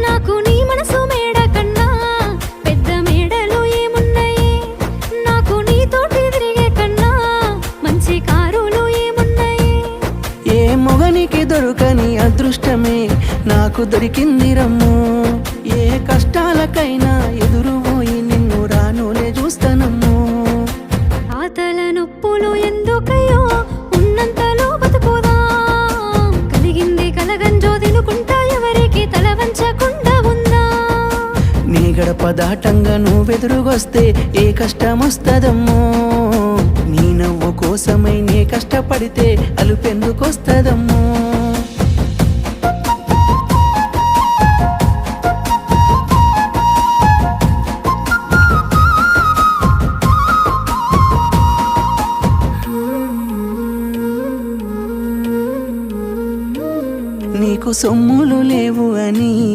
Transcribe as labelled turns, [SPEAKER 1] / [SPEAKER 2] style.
[SPEAKER 1] నాకు నీ మనసు మేడ కన్నా పెద్ద మేడలు ఏమున్నాయి? నాకు నీతోటి తిరిగే కన్నా మంచి కారులు ఏమున్నాయి?
[SPEAKER 2] ఏ మొగనికి దొరకని అదృష్టమే నాకు దొరికింది రమ్ము. ఏ కష్టాలకైనా ఎదురుపోయి నిన్ను రానులే చూస్తానమ్ము.
[SPEAKER 1] ఆతల నొప్పులు ఎందుకయ్యో ఉన్నంతలో బతుకుదా. కలిగింది కలగంజో తినుకుంటా ఎవరికి తల వంచకుండా ఉందా.
[SPEAKER 2] నీ గడప దాటంగా నువ్వెదురుగొస్తే ఏ కష్టమొస్తదమ్మో. నీ నవ్వు కోసమై నే కష్టపడితే అలుపెందుకొస్తదమ్మో. నీకు సొమ్ములు లేవు అని